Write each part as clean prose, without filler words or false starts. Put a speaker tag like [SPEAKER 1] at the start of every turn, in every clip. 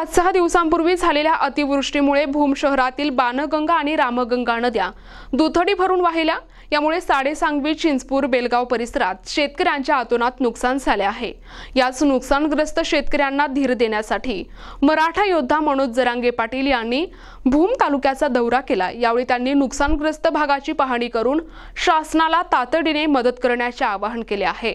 [SPEAKER 1] 5-6 दिवसांपूर्वी झालेल्या अतिवृष्टीमुळे भूम शहरातील बाणगंगा आणि रामगंगा नद्या दुथडी भरून वाहिल्या। यामुळे साडेसांगवी, चिंचपूर, बेलगाव परिसरात शेतकऱ्यांच्या अतोनात नुकसान झाले आहे। याच नुकसानग्रस्त शेतकऱ्यांना धीर देण्यासाठी मराठा योद्धा मनोज जरांगे पाटील यांनी भूम तालुक्याचा दौरा केला। यावेळी त्यांनी नुकसानग्रस्त भागाची पाहणी करून शासनाला तातडीने मदत करण्याचे आवाहन केले आहे।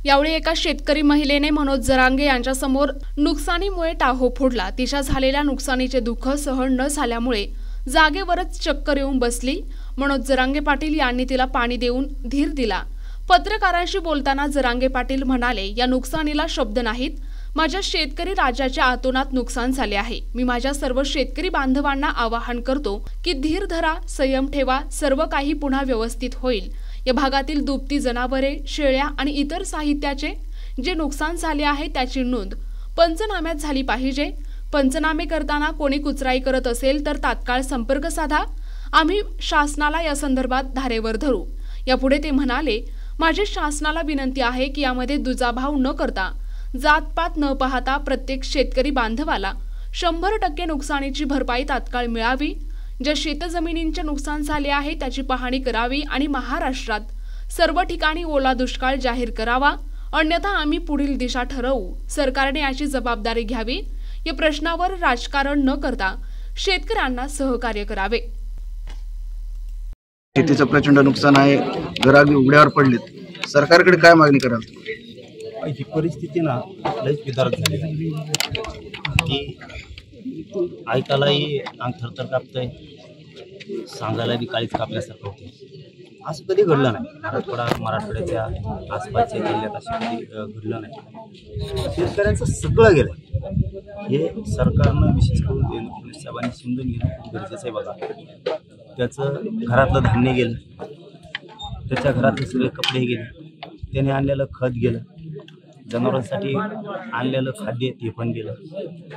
[SPEAKER 1] यावेळी एका शेतकरी महिलेने मनोज जरांगे यांच्या समोर नुकसानीमुळे टाहो फोडला। तिच्या झालेल्या नुकसानीचे दुःख सहन न झाल्यामुळे जागेवरच चक्कर येऊन बसली। मनोज जरांगे पाटील यांनी तिला पाणी देऊन धीर दिला। पत्रकारांशी बोलताना जरांगे पाटील म्हणाले, या नुकसानीला शब्द नाहीत। माझ्या शेतकरी राजाच्या आतोनात नुकसान झाले आहे। मी माझ्या सर्व शेतकरी बांधवांना आवाहन करतो की धीर धरा, संयम ठेवा, सर्व काही पुन्हा व्यवस्थित होईल। या भागातील दुभती जनावरे, शेळ्या आणि इतर साहित्याचे जे नुकसान झाले आहे त्याची नोंद पंचनाम्यात झाली पाहिजे। पंचनामे करताना कोणी कुचराई करत असेल तर तात्काळ संपर्क साधा। आम्ही शासनाला या संदर्भात धारेवर धरू। यापुढे ते म्हणाले, माझी शासनाला विनंती आहे की यामध्ये दुजाभाव न करता, जातपात न पाहता प्रत्येक शेतकरी बांधवाला 100% नुकसानीची भरपाई तात्काळ मिळावी। ज्या शेतजमिनींचे नुकसान झाले आहे त्याची पाहणी करावी आणि महाराष्ट्रात सर्व ठिकाणी ओला दुष्काळ जाहीर करावा, अन्यथा आम्ही पुढील दिशा ठरवू। सरकारने याची जबाबदारी घ्यावी। या प्रश्नावर राजकारण न करता शेतकऱ्यांना सहकार्य करावे।
[SPEAKER 2] शेतीचं प्रचंड नुकसान आहे, घरागदी उघड्यावर पडलेत। सरकारकडे काय मागणी कराल?
[SPEAKER 3] ही परिस्थिती ना लयच विदारक झाली आहे की ऐकायलाही अंग थरथर कापतंय, सांगायला बी काळीच कापल्यासारखं होतं। असं कधी घडलं नाही। मराठवाड्याच्या आसपासच्या जिल्ह्यात असं कधी घडलं नाही। शेतकऱ्यांचं सगळं गेलं हे सरकारनं विशेष करून फडणवीस साहेबांनी समजून घेणं खूप गरजेचं आहे। बघा, त्याचं घरातलं धान्य गेलं, त्याच्या घरातले सगळे कपडे गेले, त्याने आणलेलं खत गेलं, जनावरांसाठी आणलेलं खाद्य ते पण गेलं,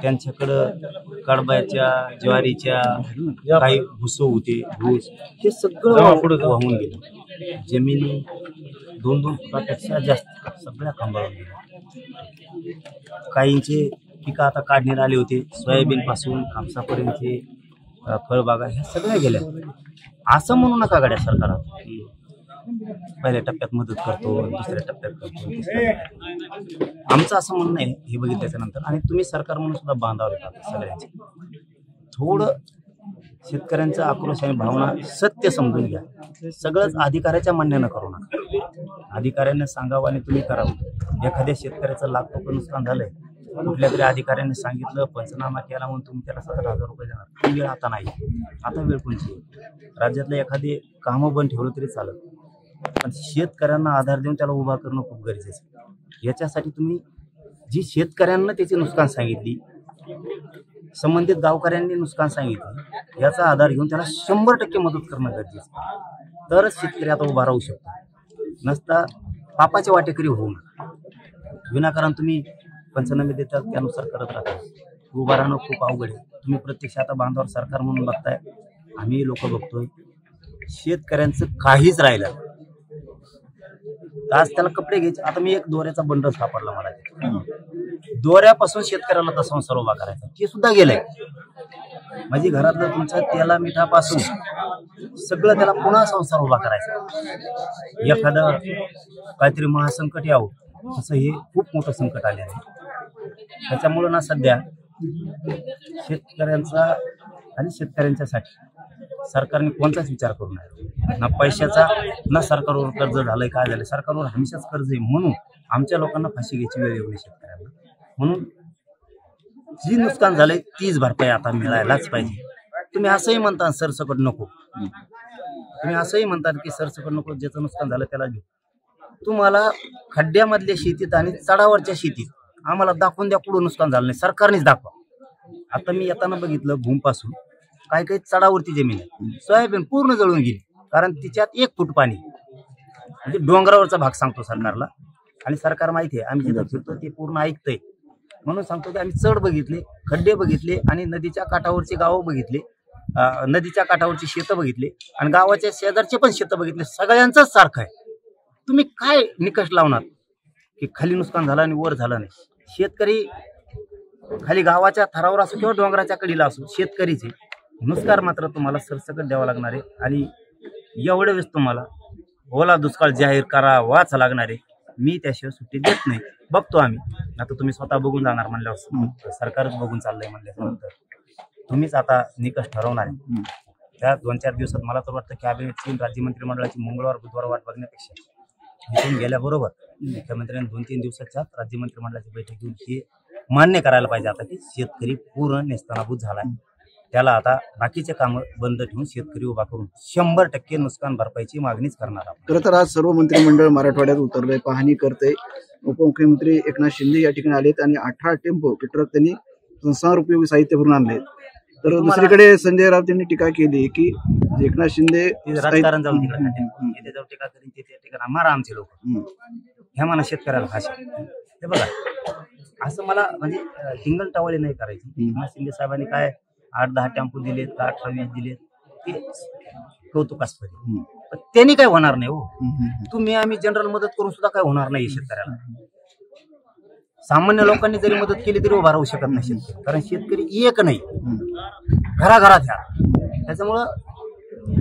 [SPEAKER 3] त्यांच्याकडं कडब्याच्या, ज्वारीच्या काही भुसं होते, भूस, हे सगळं वाहून गेलं। जमिनी 2-2 फुटापेक्षा जास्त सगळ्या खांबाळून गेल्या। काहींचे पिकं आता काढण्यात आले होते, सोयाबीन पासून कापसापर्यंतचे फळबागा ह्या सगळ्या गेल्या। असं म्हणू नका गाड्या सरकार की पहिल्या टप्प्यात मदत करतो, दुसऱ्या टप्प्यात करतो, तिसऱ्या टप्प्यात। आमचं असं म्हणणं आहे हे बघितल्याच्या नंतर, आणि तुम्ही सरकार म्हणून सुद्धा बांधावर येतात सगळ्यांचे, थोडं शेतकऱ्यांचा आक्रोश आणि भावना सत्य समजून घ्या। सगळंच अधिकाऱ्याच्या म्हणण्यानं करू नका। अधिकाऱ्यांना सांगावं आणि तुम्ही करावं। एखाद्या शेतकऱ्याचं लाख रुपये नुकसान झालंय, कुठल्या तरी अधिकाऱ्यांनी सांगितलं, पंचनामा केला म्हणून तुम्ही त्याला 17,000 रुपये देणार, ती वेळ आता नाही। आता वेळ कोणची? राज्यातले एखादी कामं बंद ठेवलं तरी चालत, पण शेतकऱ्यांना आधार देऊन त्याला उभा करणं खूप गरजेचं आहे। याच्यासाठी तुम्ही जी शेतकऱ्यांना त्याची नुकसान सांगितली, संबंधित गावकऱ्यांनी नुकसान सांगितलं, याचा आधार घेऊन त्याला 100% मदत करणं गरजेचं आहे। तरच शेतकरी आता उभा राहू शकतो। नसता पापाचे वाटेकरी होऊ नका। विनाकारण तुम्ही पंचनामे देतात त्यानुसार करत राहता। उभा राहणं खूप अवघड आहे। तुम्ही प्रत्यक्ष आता बांधावर सरकार म्हणून बघताय, आम्ही लोक बघतोय, शेतकऱ्यांचं काहीच राहिलं। आज त्याला कपडे घ्यायचे, आता मी एक दोऱ्याचा बंडल सापडला मला, दोऱ्यापासून शेतकऱ्याला तर संसार उभा करायचा ते सुद्धा गेलंय। म्हणजे घरातलं तुमच्या तेला मिठापासून सगळं त्याला पुन्हा संसार उभा करायचा। एखादं काहीतरी महासंकट यावं, तसं हे खूप मोठं संकट आले आहे। त्याच्यामुळं ना सध्या शेतकऱ्यांचा आणि शेतकऱ्यांच्यासाठी सरकारने कोणताच विचार करू नये। ना पैशाचा, ना सरकारवर कर्ज झालंय, काय झालंय, सरकारवर हमेशाच कर्ज आहे। म्हणून आमच्या लोकांना फाशी घ्यायची वेळ येऊ नये शेतकऱ्यांना। म्हणून जी नुकसान झालंय तीच भरपाई आता मिळायलाच पाहिजे। तुम्ही असंही म्हणता सरसकट नको, तुम्ही असंही म्हणतात की सरसकट नको, ज्याचं नुकसान झालं त्याला घेऊ। तुम्हाला खड्ड्यामधल्या शेतीत आणि चढावरच्या शेतीत आम्हाला दाखवून द्या कुठं नुकसान झालं नाही, सरकारनेच दाखवा। आता मी येताना बघितलं, भूमपासून काही काही चढावरती जमीन आहे, सोयाबीन पूर्ण जळून गेली, कारण तिच्यात 1 फूट पाणी, म्हणजे डोंगरावरचा भाग सांगतो सरकारला। आणि सरकार माहिती आहे, आम्ही जिथं फिरतो ते पूर्ण ऐकतंय, म्हणून सांगतो की आम्ही चढ बघितले, खड्डे बघितले, आणि नदीच्या काठावरचे गावं बघितले, नदीच्या काठावरची शेतं बघितले, आणि गावाच्या शेजारचे पण शेतं बघितले। सगळ्यांचंच सारखं आहे। तुम्ही काय निकष लावणार की खाली नुकसान झालं आणि वर झालं नाही? शेतकरी खाली गावाच्या थरावर असो किंवा डोंगराच्या कडीला असो शेतकरीचे नुस्कार मात्र तुम्हाला सरसकट द्यावा लागणार आहे. आणि एवढ्या वेळेस तुम्हाला ओला दुष्काळ जाहीर करावाच लागणार आहे. मी त्याशिवाय सुट्टी देत नाही. बघतो आम्ही आता, तुम्ही स्वतः बघून जाणार म्हणल्यावर सरकारच बघून चाललंय म्हणल्यानंतर तुम्हीच आता निकष ठरवणार आहे. त्या 2-4 दिवसात मला तर वाटतं कॅबिनेटची राज्य मंत्रिमंडळाची मंगळवार बुधवार वाट बघण्यापेक्षा इथून गेल्याबरोबर मुख्यमंत्र्यांनी 2-3 दिवसाच्या राज्य मंत्रिमंडळाची बैठक घेऊन हे मान्य करायला पाहिजे आता की शेतकरी पूर्ण नेस्तनाभूत झालाय. त्याला आता बाकीचे कामं बंद ठेवून शेतकरी उभा करून 100% नुकसान भरपाईची मागणीच करणार आहोत.
[SPEAKER 2] खरं तर आज सर्व मंत्रिमंडळ मराठवाड्यात उतरलंय, पाहणी करते. उपमुख्यमंत्री एकनाथ शिंदे या ठिकाणी आलेत आणि 18 टेम्पो ट्रक त्यांनी संसार उपयोगी साहित्य भरून आणले. तर दुसरीकडे संजय राऊत यांनी टीका केली की एकनाथ शिंदे
[SPEAKER 3] राजकारण जाऊन तिकडे जाऊन टीका करीन तिथे टीका मारा आमचे लोक ह्या म्हणा शेतकऱ्याला भाषा. हे बघा असं मला म्हणजे टिंगल टावळी नाही करायची. एकनाथ शिंदे साहेबांनी काय 8-10 टेम्पो दिलेत का 18-20 दिलेत ते कौतुकास्पद. पण त्यांनी काय होणार नाही हो. तुम्ही आम्ही जनरल मदत करून सुद्धा काय होणार नाही शेतकऱ्याला. सामान्य लोकांनी जरी मदत केली तरी उभा राहू शकत नाही शेतकरी, कारण शेतकरी एक नाही घराघरात ह्या. त्याच्यामुळं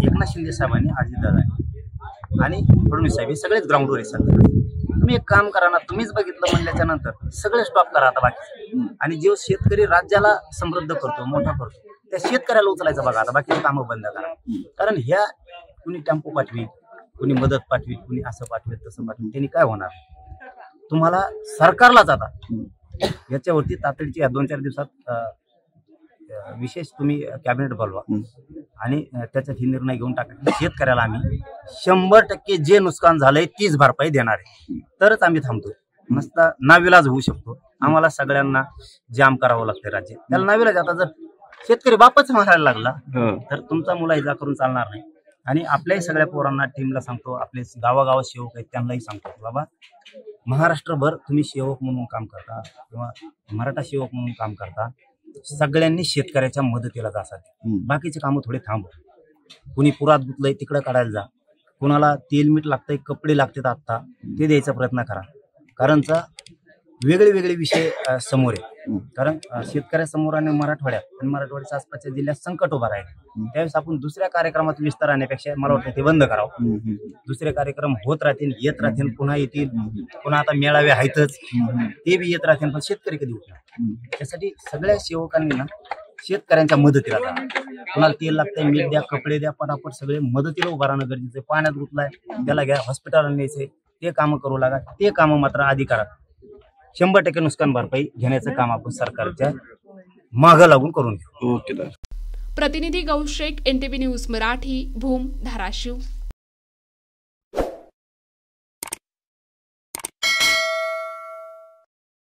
[SPEAKER 3] एकनाथ शिंदे साहेबांनी अजितदादा आणि फडणवीस साहेब हे सगळेच ग्राउंडवर सध्या. तुम्ही एक काम करा ना, तुम्हीच बघितलं म्हणल्याच्या नंतर सगळे स्टॉप करा आता बाकी. आणि जो शेतकरी राज्याला समृद्ध करतो मोठा करतो त्या शेतकऱ्याला उचलायचं बघा आता, बाकीची कामं बंद करा. कारण ह्या कुणी टेम्पो पाठवी, कुणी मदत पाठवी, कुणी असं पाठवेल तसं पाठवेल, त्यांनी काय होणार. तुम्हाला सरकारलाच आता याच्यावरती तातडीची 2-4 दिवसात विशेष तुम्ही कॅबिनेट बोलवा आणि त्याच्यात ही निर्णय घेऊन टाका. शेतकऱ्याला आम्ही 100% जे नुकसान झालंय तीच भरपाई देणार आहे. तरच आम्ही थांबतो. नसता नाविलाज होऊ शकतो. आम्हाला सगळ्यांना जाम करावं लागतं राज्य. त्याला नाविलाज आता जर शेतकरी बापच मारायला लागला तर तुमचा मुलाहिजा करून चालणार नाही. आणि आपल्याही सगळ्या पोरांना टीमला सांगतो, आपले गावागावात सेवक आहेत त्यांनाही सांगतो, बाबा महाराष्ट्रभर तुम्ही सेवक म्हणून काम करता किंवा मराठा सेवक म्हणून काम करता, सगळ्यांनी शेतकऱ्याच्या मदतीला जासाठी बाकीचे कामं थोडे थांबव. कुणी पुरात गुतलंय तिकडे काढायला जा, कुणाला तेल मीठ लागतंय कपडे लागतात आत्ता ते द्यायचा प्रयत्न करा. कारणचा वेगळे विषय समोर आहे. कारण शेतकऱ्यासमोर आणि मराठवाड्यात आणि मराठवाड्याच्या आसपासच्या जिल्ह्यात संकट उभा राहील. त्यावेळेस आपण दुसऱ्या कार्यक्रमात विस्तार आणण्यापेक्षा मला वाटतं ते बंद करावं. दुसरे कार्यक्रम होत राहतील, येत राहतील, पुन्हा येतील, पुन्हा आता मेळावे आहेतच ते बी येत राहतील, पण शेतकरी कधी उठणार. त्यासाठी सगळ्या सेवकांनी ना शेतकऱ्यांच्या मदतीला जा. कुणाला तेल लागतंय मीठ द्या, कपडे द्या, पटापट सगळे मदतीला उभा राहणं गरजेचं आहे. पाण्यात गुतलाय त्याला घ्या, हॉस्पिटलला न्यायचंय ते कामं करू लागा. ते कामं मात्र आधी करा. 100% नुकसान भरपाई घेण्याचं काम आपण सरकारच्या मागं लागून करून घेऊ.
[SPEAKER 1] प्रतिनिधी गौश शेख, NTV न्यूज मराठी, भूम, धाराशिव.